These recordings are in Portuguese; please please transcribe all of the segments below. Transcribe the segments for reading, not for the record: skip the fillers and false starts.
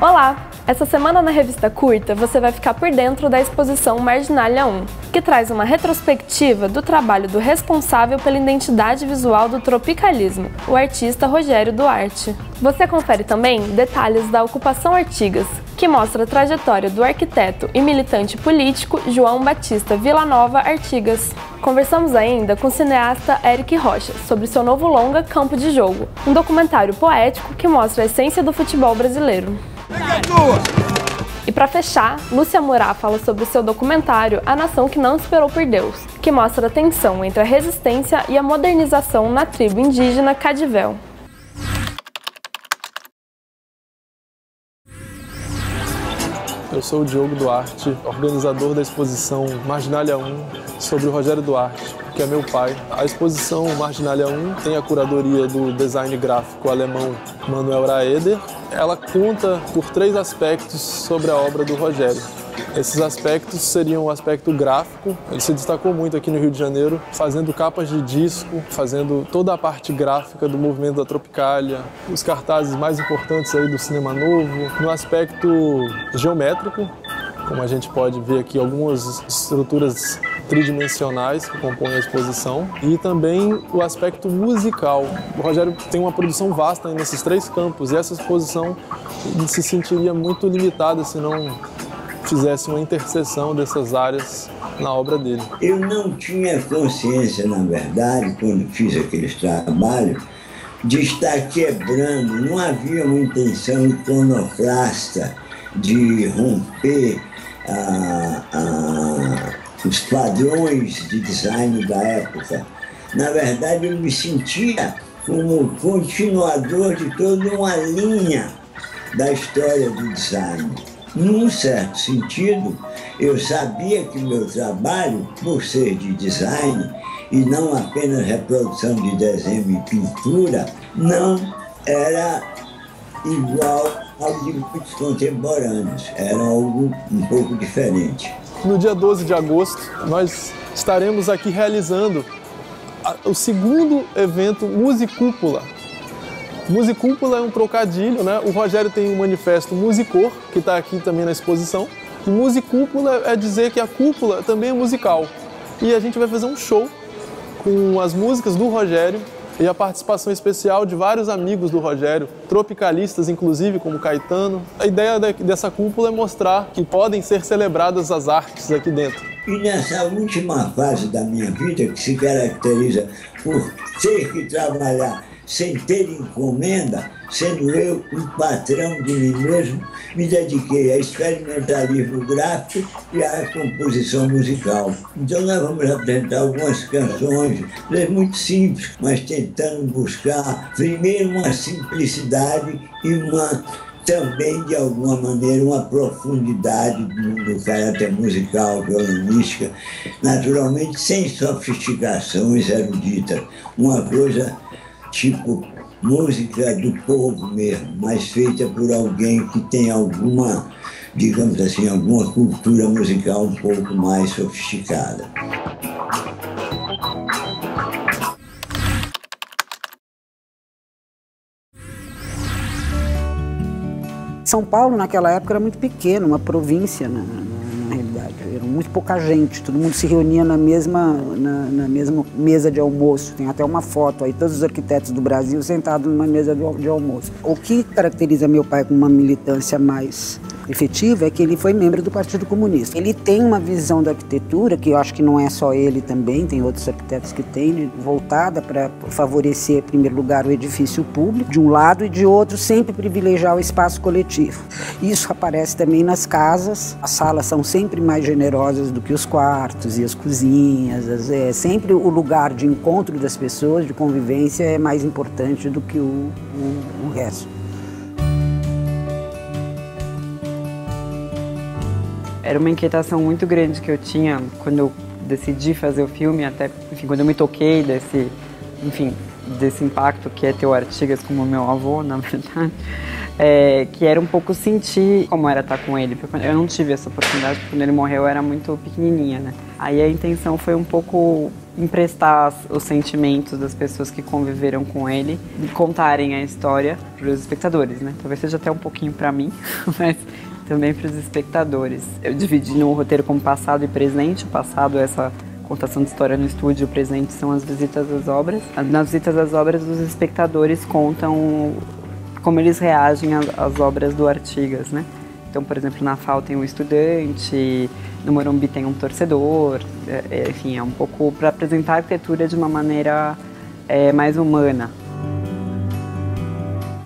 Olá! Essa semana na Revista Curta você vai ficar por dentro da exposição Marginalia 1, que traz uma retrospectiva do trabalho do responsável pela identidade visual do tropicalismo, o artista Rogério Duarte. Você confere também detalhes da Ocupação Artigas, que mostra a trajetória do arquiteto e militante político João Batista Villanova Artigas. Conversamos ainda com o cineasta Eric Rocha sobre seu novo longa Campo de Jogo, um documentário poético que mostra a essência do futebol brasileiro. E para fechar, Lúcia Murá fala sobre seu documentário A Nação que Não Esperou por Deus, que mostra a tensão entre a resistência e a modernização na tribo indígena Cadivel. Eu sou o Diogo Duarte, organizador da exposição Marginalia 1 sobre o Rogério Duarte, que é meu pai. A exposição Marginalia 1 tem a curadoria do design gráfico alemão Manuel Raeder. Ela conta por 3 aspectos sobre a obra do Rogério. Esses aspectos seriam o aspecto gráfico. Ele se destacou muito aqui no Rio de Janeiro, fazendo capas de disco, fazendo toda a parte gráfica do movimento da Tropicália, os cartazes mais importantes aí do cinema novo. No aspecto geométrico, como a gente pode ver aqui, algumas estruturas tridimensionais que compõem a exposição, e também o aspecto musical. O Rogério tem uma produção vasta nesses 3 campos, e essa exposição se sentiria muito limitada se não fizesse uma interseção dessas áreas na obra dele. Eu não tinha consciência, na verdade, quando fiz aqueles trabalhos, de estar quebrando. Não havia uma intenção iconoclasta de romper os padrões de design da época. Na verdade, eu me sentia como continuador de toda uma linha da história do design. Num certo sentido, eu sabia que o meu trabalho, por ser de design e não apenas reprodução de desenho e pintura, não era igual ao de muitos contemporâneos. Era algo um pouco diferente. No dia 12 de agosto, nós estaremos aqui realizando o 2º evento Musicúpula. Musicúpula é um trocadilho, né? O Rogério tem um manifesto Musicor, que está aqui também na exposição. E Musicúpula é dizer que a cúpula também é musical. E a gente vai fazer um show com as músicas do Rogério e a participação especial de vários amigos do Rogério, tropicalistas inclusive, como Caetano. A ideia dessa cúpula é mostrar que podem ser celebradas as artes aqui dentro. E nessa última fase da minha vida, que se caracteriza por ter que trabalhar sem ter encomenda, sendo eu um patrão de mim mesmo, me dediquei a experimentalismo gráfico e à composição musical. Então nós vamos apresentar algumas canções, muito simples, mas tentando buscar primeiro uma simplicidade e também, de alguma maneira, uma profundidade no caráter musical, violonística, naturalmente sem sofisticações eruditas, uma coisa tipo música do povo mesmo, mas feita por alguém que tem alguma, digamos assim, alguma cultura musical um pouco mais sofisticada. São Paulo, naquela época, era muito pequeno, uma província, na realidade. Era muito pouca gente, todo mundo se reunia na mesma mesa de almoço. Tem até uma foto aí, todos os arquitetos do Brasil sentados numa mesa de almoço. O que caracteriza meu pai com uma militância mais efetiva é que ele foi membro do Partido Comunista. Ele tem uma visão da arquitetura, que eu acho que não é só ele também, tem outros arquitetos que têm, voltada para favorecer, em primeiro lugar, o edifício público, de um lado, e de outro, sempre privilegiar o espaço coletivo. Isso aparece também nas casas, as salas são sempre mais generosas do que os quartos e as cozinhas, sempre o lugar de encontro das pessoas, de convivência, é mais importante do que o resto. Era uma inquietação muito grande que eu tinha quando eu decidi fazer o filme, até, enfim, quando eu me toquei desse impacto que é ter o Artigas como meu avô, na verdade, que era um pouco sentir como era estar com ele, porque eu não tive essa oportunidade, porque quando ele morreu eu era muito pequenininha, né? Aí a intenção foi um pouco emprestar os sentimentos das pessoas que conviveram com ele e contarem a história para os espectadores, né? Talvez seja até um pouquinho para mim, mas também para os espectadores. Eu dividi no roteiro como passado e presente. O passado é essa contação de história no estúdio, o presente são as visitas às obras. Nas visitas às obras, os espectadores contam como eles reagem às obras do Artigas, né? Então, por exemplo, na FAO tem um estudante, no Morumbi tem um torcedor, enfim, é um pouco para apresentar a arquitetura de uma maneira mais humana.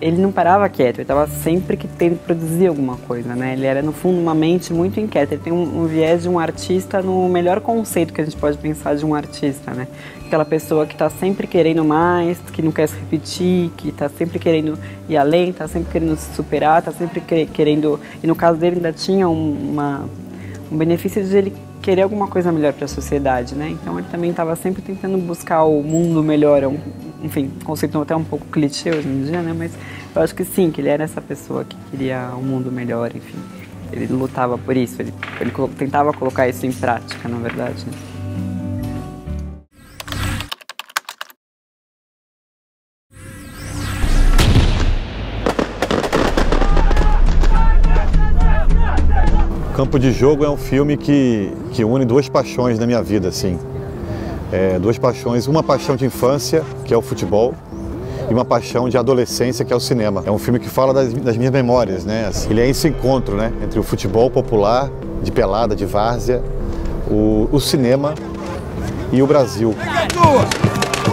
Ele não parava quieto, ele estava sempre tendo que produzir alguma coisa, né? Ele era, no fundo, uma mente muito inquieta. Ele tem um viés de um artista no melhor conceito que a gente pode pensar de um artista, né? Aquela pessoa que está sempre querendo mais, que não quer se repetir, que está sempre querendo ir além, está sempre querendo se superar, está sempre querendo... E no caso dele ainda tinha um benefício de ele querer alguma coisa melhor para a sociedade, né? Então ele também estava sempre tentando buscar o mundo melhor, enfim, conceito até um pouco clichê hoje em dia, né? Mas eu acho que sim, que ele era essa pessoa que queria um mundo melhor, enfim. Ele lutava por isso, ele tentava colocar isso em prática, na verdade, né? Campo de Jogo é um filme que une duas paixões na minha vida, assim. Duas paixões, uma paixão de infância, que é o futebol, e uma paixão de adolescência, que é o cinema. É um filme que fala das minhas memórias, né? Ele é esse encontro, né, entre o futebol popular, de pelada, de várzea, o cinema e o Brasil.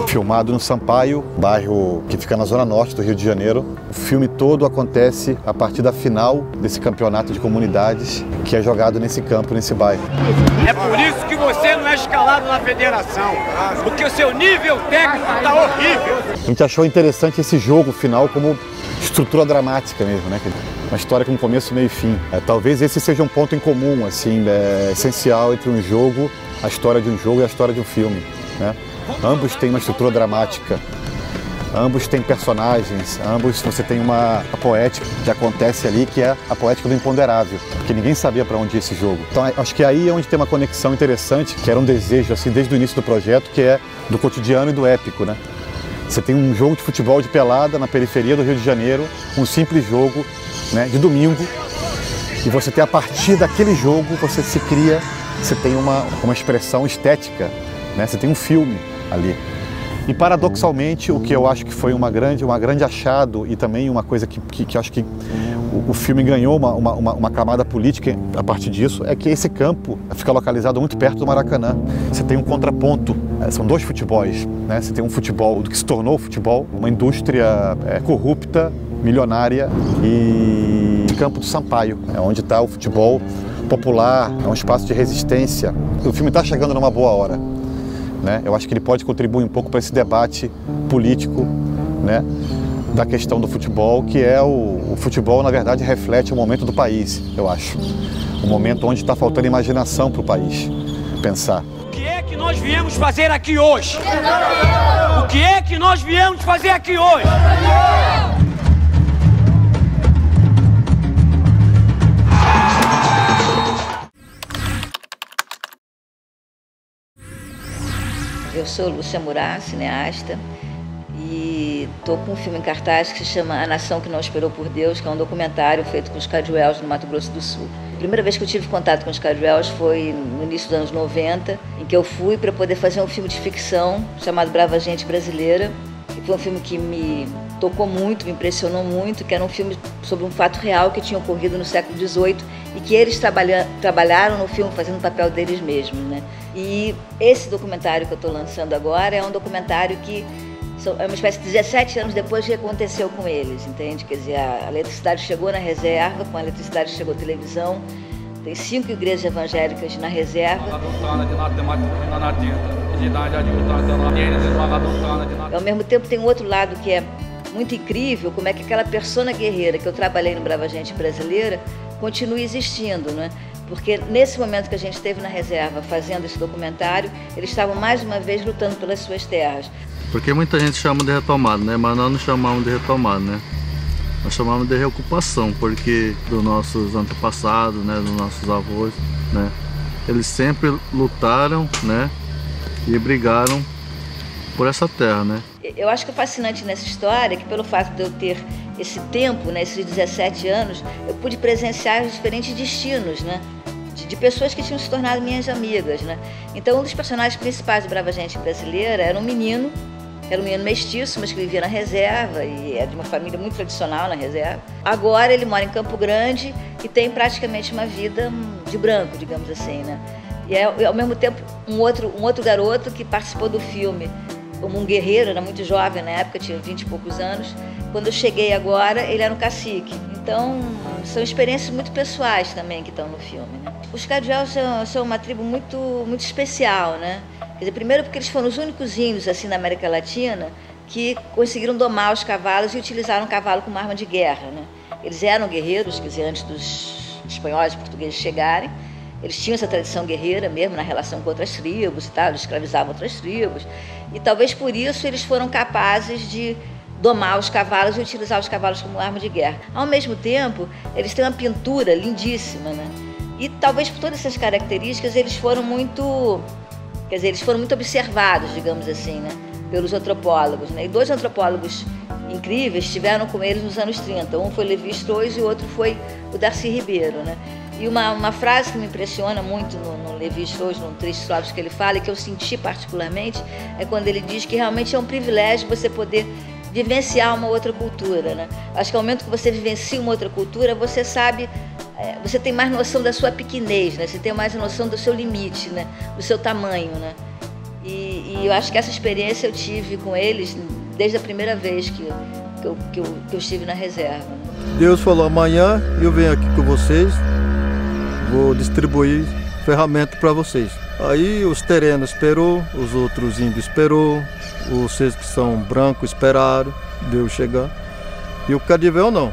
Filmado no Sampaio, bairro que fica na zona norte do Rio de Janeiro. O filme todo acontece a partir da final desse campeonato de comunidades que é jogado nesse campo, nesse bairro. É por isso que você não é escalado na federação, porque o seu nível técnico está horrível. A gente achou interessante esse jogo final como estrutura dramática mesmo, né? Uma história com começo, meio e fim. Talvez esse seja um ponto em comum, assim, essencial entre um jogo, a história de um jogo e a história de um filme, né? Ambos têm uma estrutura dramática, ambos têm personagens, ambos você tem uma poética que acontece ali, que é a poética do imponderável, porque ninguém sabia para onde ia esse jogo. Então acho que aí é onde tem uma conexão interessante, que era um desejo assim desde o início do projeto, que é do cotidiano e do épico, né? Você tem um jogo de futebol de pelada na periferia do Rio de Janeiro, um simples jogo, né, de domingo, e você tem a partir daquele jogo, você se cria, você tem uma expressão estética, né? Você tem um filme ali. E paradoxalmente, o que eu acho que foi um grande achado e também uma coisa que acho que o filme ganhou uma camada política a partir disso, é que esse campo fica localizado muito perto do Maracanã. Você tem um contraponto, são dois futebols, né? Você tem um futebol do que se tornou o futebol, uma indústria corrupta, milionária, e Campo do Sampaio, onde está o futebol popular, é um espaço de resistência. O filme está chegando numa boa hora. Né? Eu acho que ele pode contribuir um pouco para esse debate político, né, da questão do futebol, que é o futebol, na verdade, reflete o momento do país, eu acho. Um momento onde está faltando imaginação para o país pensar. O que é que nós viemos fazer aqui hoje? O que é que nós viemos fazer aqui hoje? Eu sou Lúcia Murat, cineasta, e estou com um filme em cartaz que se chama A Nação que Não Esperou por Deus, que é um documentário feito com os Cadwells no Mato Grosso do Sul. A primeira vez que eu tive contato com os Cadwells foi no início dos anos 90, em que eu fui para poder fazer um filme de ficção chamado Brava Gente Brasileira. E foi um filme que me tocou muito, me impressionou muito, que era um filme sobre um fato real que tinha ocorrido no século XVIII e que eles trabalharam no filme fazendo o papel deles mesmos, né? E esse documentário que eu estou lançando agora é um documentário que é uma espécie de 17 anos depois que aconteceu com eles, entende? Quer dizer, a eletricidade chegou na reserva, com a eletricidade chegou a televisão, tem 5 igrejas evangélicas na reserva. E ao mesmo tempo tem um outro lado que é muito incrível, como é que aquela persona guerreira que eu trabalhei no Brava Gente Brasileira continua existindo, né? Porque nesse momento que a gente esteve na reserva fazendo esse documentário, eles estavam mais uma vez lutando pelas suas terras. Porque muita gente chama de retomada, né? Mas nós não chamamos de retomada, né? nós chamamos de reocupação, porque dos nossos antepassados, né, dos nossos avós, né, eles sempre lutaram, né, e brigaram por essa terra, né. Eu acho que o fascinante nessa história é que, pelo fato de eu ter esse tempo, né, esses 17 anos, eu pude presenciar os diferentes destinos, né, de pessoas que tinham se tornado minhas amigas, né. Então, um dos personagens principais do Brava Gente Brasileira era um menino mestiço, mas que vivia na reserva e é de uma família muito tradicional na reserva. Agora ele mora em Campo Grande e tem praticamente uma vida de branco, digamos assim, né. E é, ao mesmo tempo, um outro garoto que participou do filme como um guerreiro, era muito jovem na época, tinha 20 e poucos anos. Quando eu cheguei agora, ele era um cacique. Então, são experiências muito pessoais também que estão no filme, né? Os Caduéus são uma tribo muito especial, né? Quer dizer, primeiro porque eles foram os únicos índios, assim, na América Latina, que conseguiram domar os cavalos e utilizaram o cavalo como arma de guerra, né? Eles eram guerreiros, quer dizer, antes dos espanhóis e portugueses chegarem. Eles tinham essa tradição guerreira mesmo na relação com outras tribos e tal, eles escravizavam outras tribos. E talvez por isso eles foram capazes de domar os cavalos e utilizar os cavalos como arma de guerra. Ao mesmo tempo, eles têm uma pintura lindíssima, né? E talvez por todas essas características eles foram muito, eles foram muito observados, digamos assim, né? Pelos antropólogos, né? E dois antropólogos incríveis estiveram com eles nos anos 30. Um foi Lévi-Strauss e o outro foi o Darcy Ribeiro, né? E uma frase que me impressiona muito no Lévi-Strauss, num trecho que ele fala, e que eu senti particularmente, é quando ele diz que realmente é um privilégio você poder vivenciar uma outra cultura, né? Acho que ao momento que você vivencia uma outra cultura, você sabe, você tem mais noção da sua pequenez, né? Você tem mais noção do seu limite, né? Do seu tamanho, né? E eu acho que essa experiência eu tive com eles desde a primeira vez que eu estive na reserva, né? Deus falou, amanhã eu venho aqui com vocês, vou distribuir ferramenta para vocês. Aí os terenos esperou, os outros índios esperou, vocês que são brancos esperaram Deus chegar. E o Cadivel não.